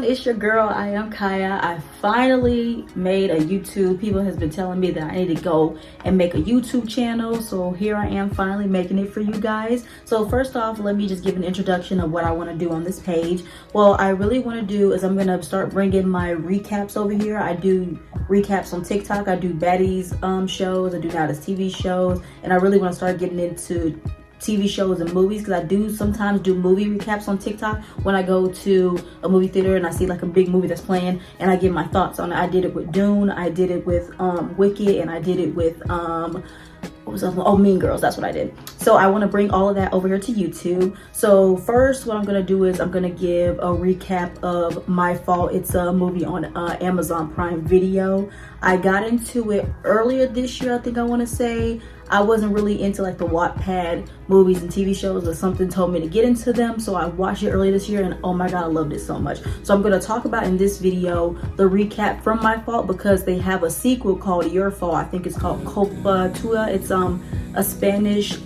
it's your girl. I am Kaya. I finally made a YouTube. People has been telling me that I need to go and make a YouTube channel, so here I am finally making it for you guys. So first off, let me just give an introduction of what I want to do on this page. Well, I really want to do is I'm gonna start bringing my recaps over here. I do recaps on TikTok. I do baddies shows. I do now this TV shows, and I really want to start getting into TV shows and movies, because I do sometimes do movie recaps on TikTok when I go to a movie theater and I see like a big movie that's playing, and I give my thoughts on it. I did it with Dune, I did it with Wicked, and I did it with what was that? Oh, Mean Girls. That's what I did. So I want to bring all of that over here to YouTube. So first, what I'm gonna do is I'm gonna give a recap of My Fault. It's a movie on Amazon Prime Video. I got into it earlier this year, I think I want to say. I wasn't really into like the Wattpad movies and TV shows, but something told me to get into them, so I watched it earlier this year, and oh my god, I loved it so much. So I'm going to talk about in this video the recap from My Fault, because they have a sequel called Your Fault. I think it's called Culpa Tua. It's a Spanish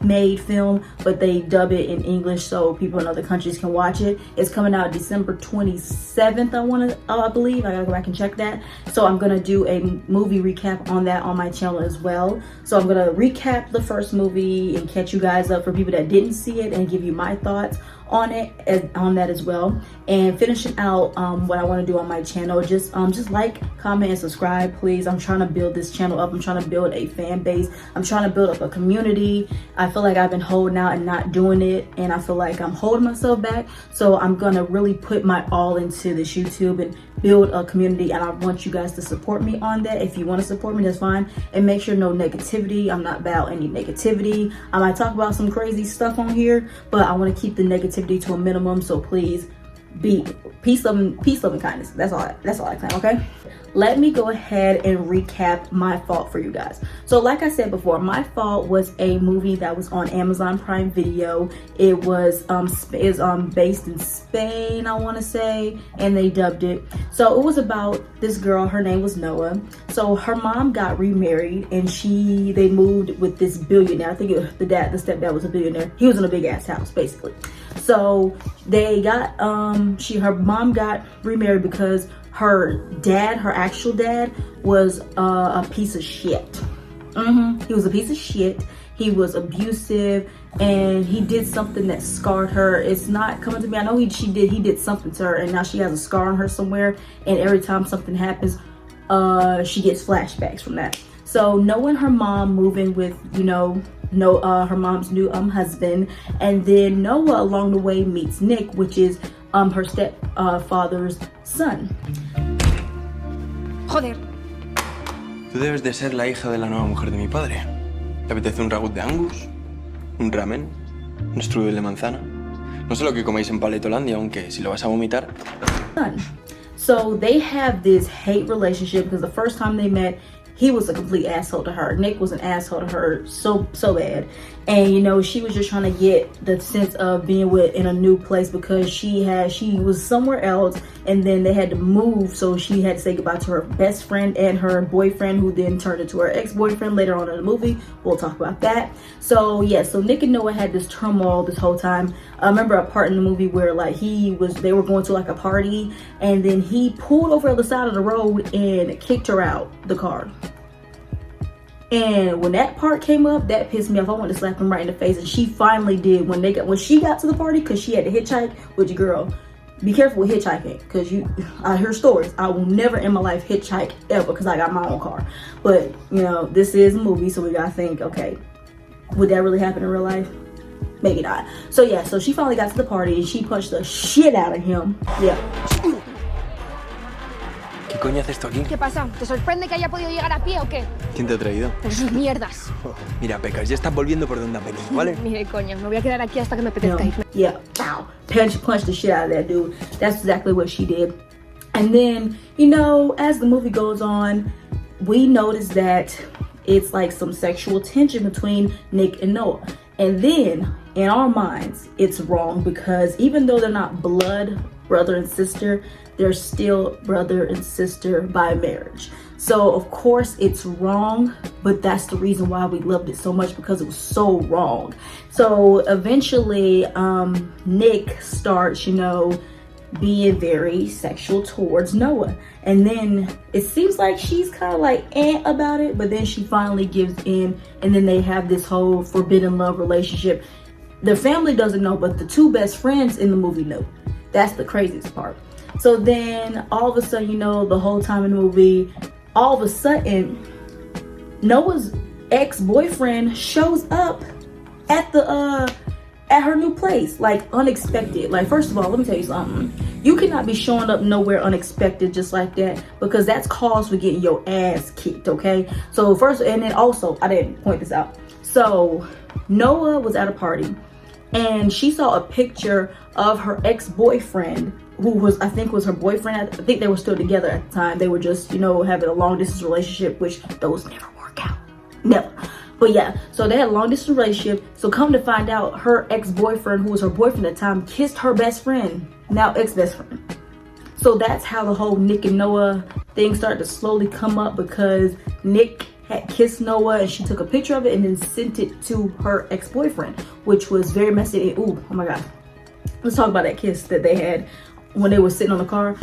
made film, but they dub it in English so people in other countries can watch it. It's coming out December 27th, I believe. I gotta go back and check that. So I'm gonna do a movie recap on that on my channel as well. So I'm gonna recap the first movie and catch you guys up for people that didn't see it, and give you my thoughts on it, on that as well, and finishing out what I want to do on my channel. Just like, comment, and subscribe, please. I'm trying to build this channel up. I'm trying to build a fan base. I'm trying to build up a community. I feel like I've been holding out and not doing it, and I feel like I'm holding myself back. So I'm gonna really put my all into this YouTube and build a community, and I want you guys to support me on that. If you want to support me, that's fine, and make sure no negativity. I'm not about any negativity. I might talk about some crazy stuff on here, but I want to keep the negativity to a minimum. So please be peace, love, and kindness. That's all I claim. Okay, let me go ahead and recap My Fault for you guys. So like I said before, My Fault was a movie that was on Amazon Prime Video. It was based in Spain, I want to say, and they dubbed it. So it was about this girl. Her name was Noah. So her mom got remarried, and they moved with this billionaire. I think the stepdad was a billionaire. He was in a big ass house basically. So they got her mom got remarried because her actual dad was a piece of shit. He was a piece of shit. He was abusive, and he did something that scarred her. It's not coming to me. I know he did something to her, and now she has a scar on her somewhere, and every time something happens, she gets flashbacks from that. So knowing her mom moving with, her mom's new husband, and then Noah along the way meets Nick, which is her stepfather's son. Joder. Tú debes de ser la hija de la nueva mujer de mi padre. ¿Te apetece un ragut de Angus? ¿Un ramen? ¿Un strudel de manzana? No sé lo que coméis en Paletolandia, aunque si lo vas a vomitar. So they have this hate relationship, because the first time they met, he was a complete asshole to her. Nick was an asshole to her so bad. And she was just trying to get the sense of being in a new place, because she was somewhere else, and then they had to move, so she had to say goodbye to her best friend and her boyfriend, who then turned into her ex-boyfriend later on in the movie. We'll talk about that. So yeah, so Nick and Noah had this turmoil this whole time. I remember a part in the movie where like they were going to like a party, and then he pulled over on the side of the road and kicked her out the car. And when that part came up, that pissed me off. I wanted to slap him right in the face, and she finally did when she got to the party, because she had to hitchhike. Which, girl, be careful with hitchhiking, because I hear stories. I will never in my life hitchhike ever, because I got my own car. But this is a movie, so we gotta think, okay, would that really happen in real life? Maybe not. So yeah, so she finally got to the party, and she punched the shit out of him. Yeah. ¿Qué coño haces tú aquí? ¿Qué pasa? ¿Te sorprende que haya podido llegar a pie o qué? ¿Quién te ha traído? Pero sus mierdas. Mira, Pecas, ya estás volviendo por donde has venido, ¿vale? Ni de coña, me voy a quedar aquí hasta que me apetezca irme. Yeah, wow. Punched the shit out of that dude. That's exactly what she did. And then, as the movie goes on, we notice that it's like some sexual tension between Nick and Noah. And then, in our minds, it's wrong, because even though they're not blood brother and sister, they're still brother and sister by marriage. So of course it's wrong, but that's the reason why we loved it so much, because it was so wrong. So eventually Nick starts, being very sexual towards Noah. And then it seems like she's kind of like about it, but then she finally gives in, and then they have this whole forbidden love relationship. The family doesn't know, but the two best friends in the movie know. That's the craziest part. So then all of a sudden, you know, the whole time in the movie, all of a sudden, Noah's ex-boyfriend shows up at the at her new place, like unexpected. Like, first of all, let me tell you something. You cannot be showing up nowhere unexpected just like that, because that's cause for getting your ass kicked, okay? So first, and then also, I didn't point this out. So Noah was at a party and she saw a picture of her ex-boyfriend, who was, I think was her boyfriend. I think they were still together at the time. They were just, you know, having a long distance relationship, which those never work out. Never. But yeah, so they had a long distance relationship. So come to find out, her ex-boyfriend, who was her boyfriend at the time, kissed her best friend, now ex-best friend. So that's how the whole Nick and Noah thing started to slowly come up, because Nick had kissed Noah and she took a picture of it and then sent it to her ex-boyfriend, which was very messy. Ooh, oh my God. Let's talk about that kiss that they had when they were sitting on the car.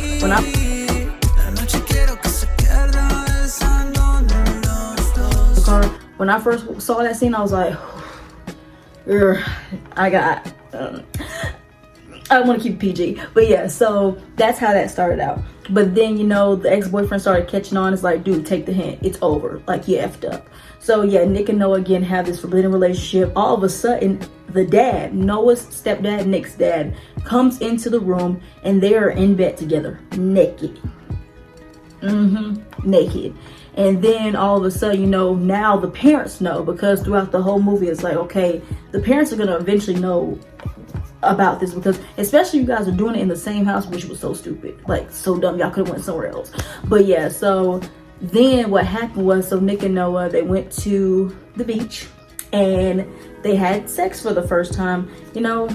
When I first saw that scene, I was like, I want to keep PG. But yeah, so that's how that started out. But then, you know, the ex-boyfriend started catching on. It's like, dude, take the hint. It's over. Like, you effed up. So yeah, Nick and Noah again have this forbidden relationship. All of a sudden, the dad, Noah's stepdad, Nick's dad, comes into the room and they are in bed together, naked. Naked. And then all of a sudden, you know, now the parents know, because throughout the whole movie, it's like, okay, the parents are going to eventually know about this, because especially you guys are doing it in the same house, which was so stupid, like so dumb. Y'all could have went somewhere else. But yeah, so then what happened was, so Nick and Noah, they went to the beach and they had sex for the first time. You know,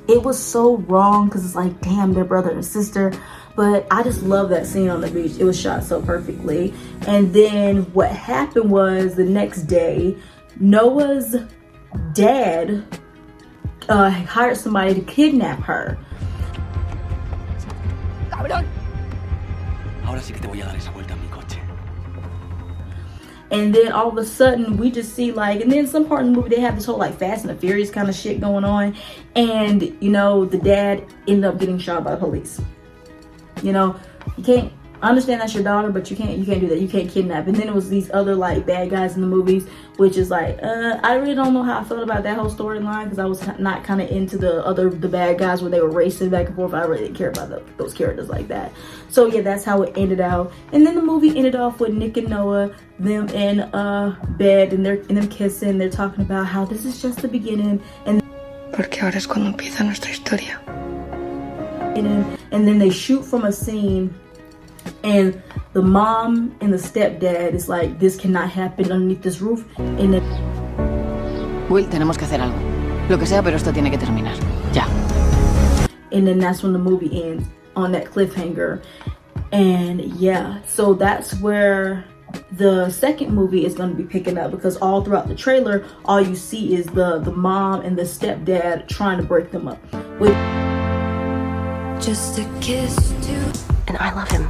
it was so wrong, because it's like, damn, they're brother and sister. But I just love that scene on the beach. It was shot so perfectly. And then what happened was, the next day, Noah's dad hired somebody to kidnap her. Cabrón. Ahora sí que te voy a dar esa vuelta en mi coche. And then all of a sudden we just see, like, and then some part in the movie they have this whole like Fast and the Furious kind of shit going on. And you know, the dad ended up getting shot by the police. You know, you can't, I understand that's your daughter, but you can't do that. You can't kidnap. And then it was these other like bad guys in the movies, which is like, I really don't know how I felt about that whole storyline, because I was not kind of into the bad guys where they were racing back and forth. I really didn't care about those characters like that. So yeah, that's how it ended out. And then the movie ended off with Nick and Noah, them in bed, and them kissing. They're talking about how this is just the beginning, and porque ahora es cuando empieza nuestra historia. And then they shoot from a scene, and the mom and the stepdad is like, this cannot happen underneath this roof. And then, Will, tenemos que hacer algo. Lo que sea, pero esto tiene que terminar. Ya. And then that's when the movie ends, on that cliffhanger. And yeah, so that's where the second movie is going to be picking up, because all throughout the trailer, all you see is the mom and the stepdad trying to break them up. Just a kiss too. And I love him.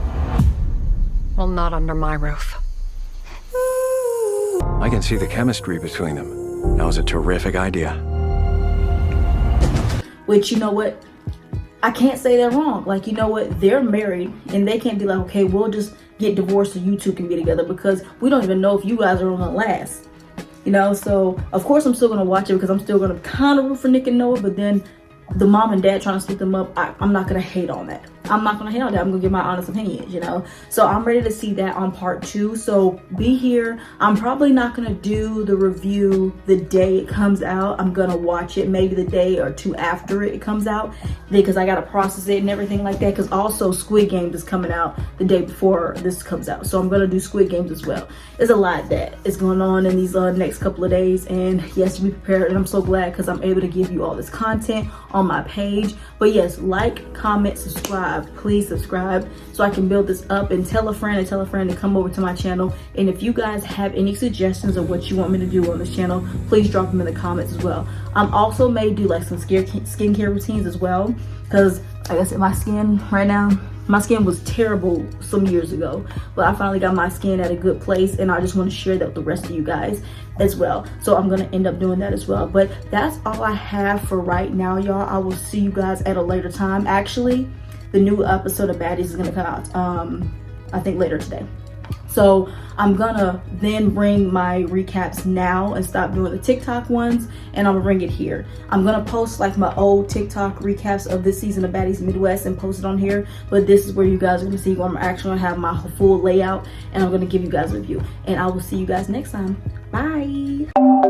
Well, not under my roof. I can see the chemistry between them. That was a terrific idea. Which, you know what? I can't say they're wrong. Like, you know what? They're married, and they can't be like, okay, we'll just get divorced so you two can be together, because we don't even know if you guys are gonna last. You know, so of course I'm still gonna watch it, because I'm still gonna kind of root for Nick and Noah, but then the mom and dad trying to split them up, I'm not gonna hate on that. I'm not gonna hate on that. I'm gonna give my honest opinions, you know. So I'm ready to see that on part 2. So be here. I'm probably not gonna do the review the day it comes out. I'm gonna watch it maybe the day or 2 after it comes out, because I gotta process it and everything like that. Because also Squid Games is coming out the day before this comes out, so I'm gonna do Squid Games as well. There's a lot that is going on in these next couple of days, and yes, be prepared. And I'm so glad, because I'm able to give you all this content on my page. But yes, like, comment, subscribe. Please subscribe so I can build this up, and tell a friend to come over to my channel. And if you guys have any suggestions of what you want me to do on this channel, please drop them in the comments as well. I'm also may do like some skincare routines as well, because like I said, my skin right now, my skin was terrible some years ago, but I finally got my skin at a good place, and I just want to share that with the rest of you guys as well. So I'm gonna end up doing that as well. But that's all I have for right now, y'all. I will see you guys at a later time. Actually, the new episode of Baddies is gonna come out I think later today. So I'm gonna then bring my recaps now and stop doing the TikTok ones, and I'm gonna bring it here. I'm gonna post like my old TikTok recaps of this season of Baddies Midwest and post it on here, but this is where you guys are gonna see. I'm actually gonna have my full layout, and I'm gonna give you guys a review, and I will see you guys next time. Bye.